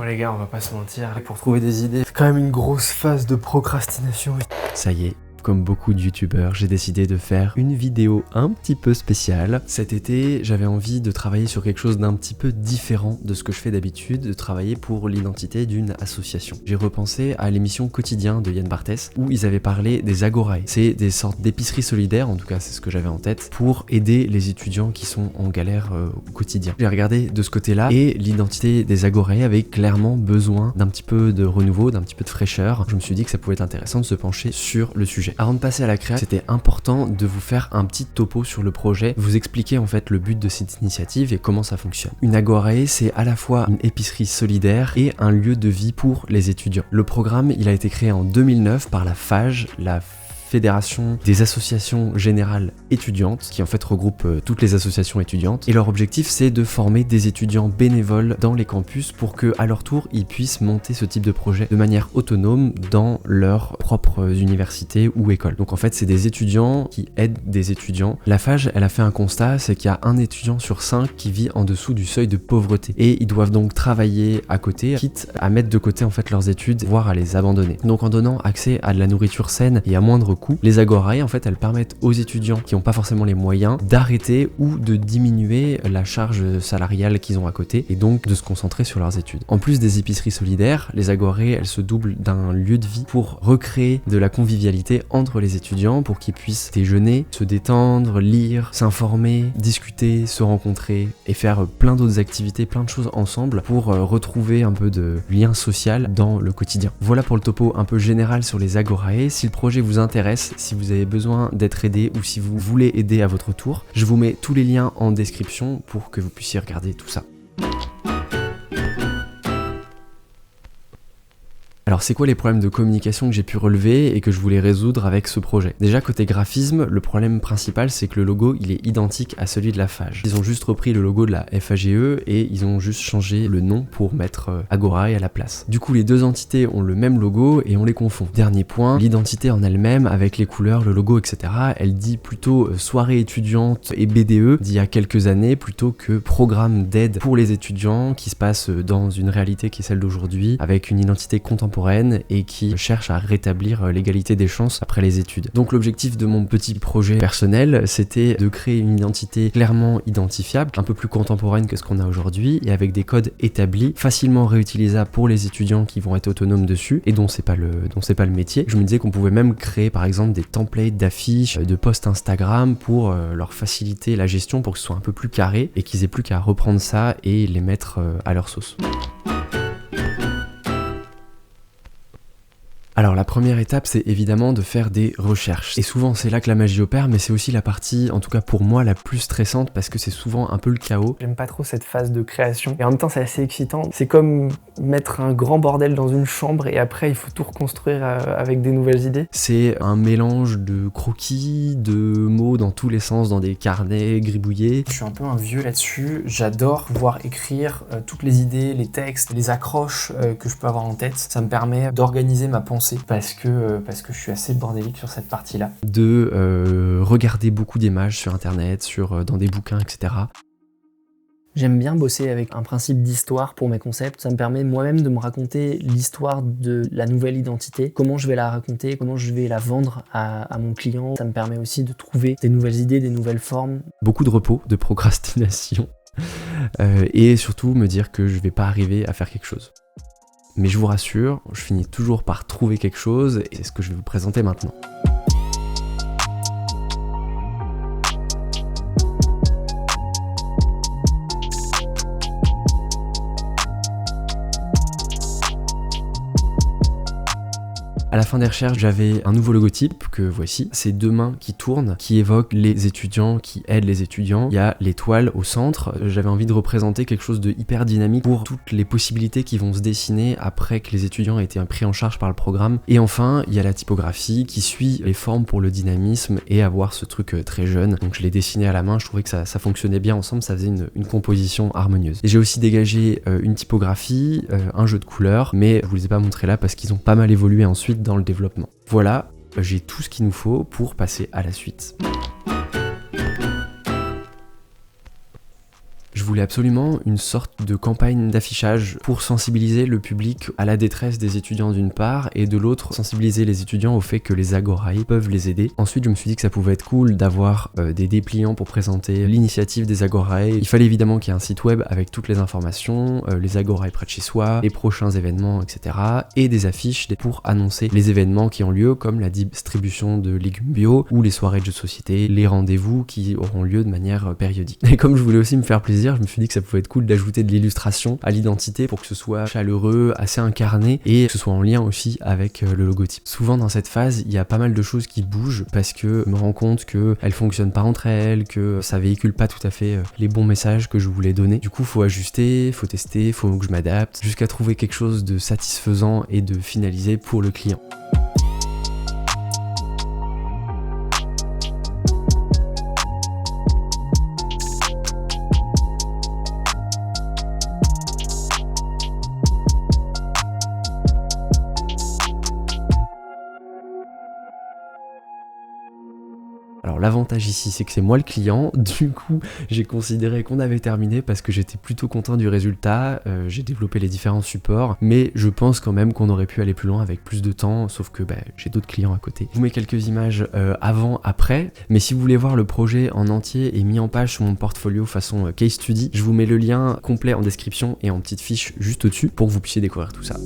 Bon les gars, on va pas se mentir, pour trouver des idées, c'est quand même une grosse phase de procrastination. Ça y est. Comme beaucoup de youtubeurs, j'ai décidé de faire une vidéo un petit peu spéciale. Cet été, j'avais envie de travailler sur quelque chose d'un petit peu différent de ce que je fais d'habitude, de travailler pour l'identité d'une association. J'ai repensé à l'émission Quotidien de Yann Barthès, où ils avaient parlé des agorae. C'est des sortes d'épiceries solidaires, en tout cas c'est ce que j'avais en tête, pour aider les étudiants qui sont en galère au quotidien. J'ai regardé de ce côté-là, et l'identité des agorae avait clairement besoin d'un petit peu de renouveau, d'un petit peu de fraîcheur. Je me suis dit que ça pouvait être intéressant de se pencher sur le sujet. Avant de passer à la création, c'était important de vous faire un petit topo sur le projet, vous expliquer en fait le but de cette initiative et comment ça fonctionne. Une agorae, c'est à la fois une épicerie solidaire et un lieu de vie pour les étudiants. Le programme, il a été créé en 2009 par la FAGE, la Fédération des associations générales étudiantes, qui en fait regroupe toutes les associations étudiantes, et leur objectif c'est de former des étudiants bénévoles dans les campus pour que à leur tour ils puissent monter ce type de projet de manière autonome dans leurs propres universités ou écoles. Donc en fait c'est des étudiants qui aident des étudiants. La FAGE, elle a fait un constat, c'est qu'il y a un étudiant sur 5 qui vit en dessous du seuil de pauvreté, et ils doivent donc travailler à côté, quitte à mettre de côté en fait leurs études, voire à les abandonner. Donc en donnant accès à de la nourriture saine et à moindre coût, les agorae en fait elles permettent aux étudiants qui n'ont pas forcément les moyens d'arrêter ou de diminuer la charge salariale qu'ils ont à côté et donc de se concentrer sur leurs études. En plus des épiceries solidaires, les agorae elles se doublent d'un lieu de vie pour recréer de la convivialité entre les étudiants pour qu'ils puissent déjeuner, se détendre, lire, s'informer, discuter, se rencontrer et faire plein d'autres activités, plein de choses ensemble pour retrouver un peu de lien social dans le quotidien. Voilà pour le topo un peu général sur les agorae. Si le projet vous intéresse, si vous avez besoin d'être aidé ou si vous voulez aider à votre tour, je vous mets tous les liens en description pour que vous puissiez regarder tout ça. Alors c'est quoi les problèmes de communication que j'ai pu relever et que je voulais résoudre avec ce projet? Déjà côté graphisme, le problème principal c'est que le logo il est identique à celui de la FAGE. Ils ont juste repris le logo de la FAGE et ils ont juste changé le nom pour mettre agorae à la place. Du coup les deux entités ont le même logo et on les confond. Dernier point, l'identité en elle-même avec les couleurs, le logo etc. Elle dit plutôt soirée étudiante et BDE d'il y a quelques années plutôt que programme d'aide pour les étudiants qui se passe dans une réalité qui est celle d'aujourd'hui avec une identité contemporaine et qui cherche à rétablir l'égalité des chances après les études. Donc l'objectif de mon petit projet personnel, c'était de créer une identité clairement identifiable, un peu plus contemporaine que ce qu'on a aujourd'hui et avec des codes établis, facilement réutilisables pour les étudiants qui vont être autonomes dessus et dont c'est pas le métier. Je me disais qu'on pouvait même créer par exemple des templates d'affiches, de posts Instagram pour leur faciliter la gestion pour que ce soit un peu plus carré et qu'ils aient plus qu'à reprendre ça et les mettre à leur sauce. Alors la première étape c'est évidemment de faire des recherches et souvent c'est là que la magie opère mais c'est aussi la partie en tout cas pour moi la plus stressante parce que c'est souvent un peu le chaos. J'aime pas trop cette phase de création et en même temps c'est assez excitant. C'est comme mettre un grand bordel dans une chambre et après il faut tout reconstruire avec des nouvelles idées. C'est un mélange de croquis, de mots dans tous les sens, dans des carnets gribouillés. Je suis un peu un vieux là-dessus, j'adore pouvoir écrire toutes les idées, les textes, les accroches que je peux avoir en tête. Ça me permet d'organiser ma pensée parce que je suis assez bordélique sur cette partie-là. De regarder beaucoup d'images sur internet, dans des bouquins, etc. J'aime bien bosser avec un principe d'histoire pour mes concepts. Ça me permet moi-même de me raconter l'histoire de la nouvelle identité, comment je vais la raconter, comment je vais la vendre à mon client. Ça me permet aussi de trouver des nouvelles idées, des nouvelles formes. Beaucoup de repos, de procrastination et surtout me dire que je vais pas arriver à faire quelque chose. Mais je vous rassure, je finis toujours par trouver quelque chose et c'est ce que je vais vous présenter maintenant. À la fin des recherches, j'avais un nouveau logotype que voici. C'est deux mains qui tournent, qui évoquent les étudiants, qui aident les étudiants. Il y a l'étoile au centre. J'avais envie de représenter quelque chose de hyper dynamique pour toutes les possibilités qui vont se dessiner après que les étudiants aient été pris en charge par le programme. Et enfin, il y a la typographie qui suit les formes pour le dynamisme et avoir ce truc très jeune. Donc je l'ai dessiné à la main, je trouvais que ça fonctionnait bien ensemble, ça faisait une composition harmonieuse. Et j'ai aussi dégagé une typographie, un jeu de couleurs, mais je vous les ai pas montrés là parce qu'ils ont pas mal évolué ensuite dans le développement. Voilà, j'ai tout ce qu'il nous faut pour passer à la suite. Je voulais absolument une sorte de campagne d'affichage pour sensibiliser le public à la détresse des étudiants d'une part, et de l'autre, sensibiliser les étudiants au fait que les Agorae peuvent les aider. Ensuite, je me suis dit que ça pouvait être cool d'avoir des dépliants pour présenter l'initiative des Agorae. Il fallait évidemment qu'il y ait un site web avec toutes les informations, les Agorae près de chez soi, les prochains événements, etc. et des affiches pour annoncer les événements qui ont lieu, comme la distribution de légumes bio ou les soirées de jeux de société, les rendez-vous qui auront lieu de manière périodique. Et comme je voulais aussi me faire plaisir, je me suis dit que ça pouvait être cool d'ajouter de l'illustration à l'identité pour que ce soit chaleureux, assez incarné et que ce soit en lien aussi avec le logotype. Souvent dans cette phase, il y a pas mal de choses qui bougent parce que je me rends compte qu'elles fonctionnent pas entre elles, que ça véhicule pas tout à fait les bons messages que je voulais donner. Du coup, faut ajuster, faut tester, faut que je m'adapte jusqu'à trouver quelque chose de satisfaisant et de finalisé pour le client. Alors l'avantage ici, c'est que c'est moi le client, du coup j'ai considéré qu'on avait terminé parce que j'étais plutôt content du résultat, j'ai développé les différents supports, mais je pense quand même qu'on aurait pu aller plus loin avec plus de temps, sauf que j'ai d'autres clients à côté. Je vous mets quelques images avant, après, mais si vous voulez voir le projet en entier et mis en page sur mon portfolio façon case study, je vous mets le lien complet en description et en petite fiche juste au-dessus pour que vous puissiez découvrir tout ça.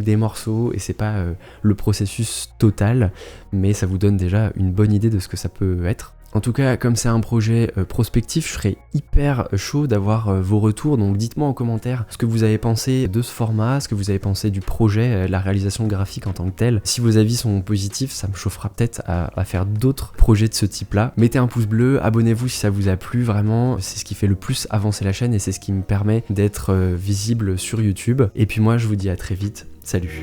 Des morceaux et c'est pas le processus total, mais ça vous donne déjà une bonne idée de ce que ça peut être. En tout cas, comme c'est un projet prospectif, je serais hyper chaud d'avoir vos retours, donc dites-moi en commentaire ce que vous avez pensé de ce format, ce que vous avez pensé du projet, la réalisation graphique en tant que telle. Si vos avis sont positifs, ça me chauffera peut-être à faire d'autres projets de ce type-là. Mettez un pouce bleu, abonnez-vous si ça vous a plu, vraiment, c'est ce qui fait le plus avancer la chaîne et c'est ce qui me permet d'être visible sur YouTube. Et puis moi, je vous dis à très vite, salut!